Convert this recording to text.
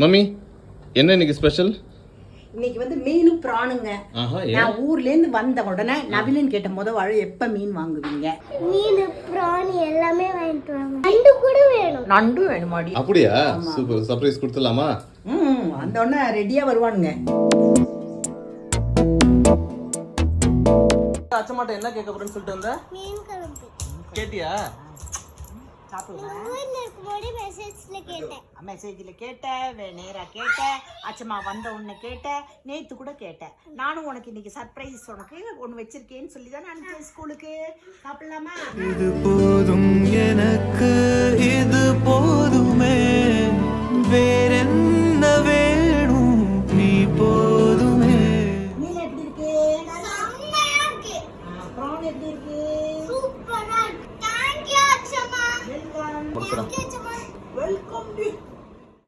Mummy என்ன இன்னைக்கு special? இன்னைக்கு வந்து மீனும் பிரானுங்க. நான் ஊர்ல இருந்து வந்த உடனே நவீனன் கேட்ட வாழ எப்ப மீன் வாங்குவீங்க? மீன் பிரான் எல்லாமே வாங்கிட்டு வாங்க. நண்டு கூட வேணும். நண்டு வேணுமாடி? அப்படியா? சூப்பர், சர்ப்ரைஸ் கொடுத்துடலாமா? அந்த உடனே ரெடியா வருவானுங்க. அச்சமாட்ட என்ன கேட்க போறேன்னு சொல்லிட்டு வந்த? மீன் குழம்பு கேட்டியா? மெசேஜ்ல கேட்டேன், நேரா கேட்டேன், அச்சம்மா வந்த உடனே கேட்டேன், நேத்து கூட கேட்டேன். நானும் உனக்கு இன்னைக்கு சர்ப்ரைஸ் உனக்கு ஒன்று வச்சிருக்கேன்னு சொல்லி தான் நான் ஸ்கூலுக்கு சாப்பிடலாமா? இது போதும் எனக்கு, இது போதும்.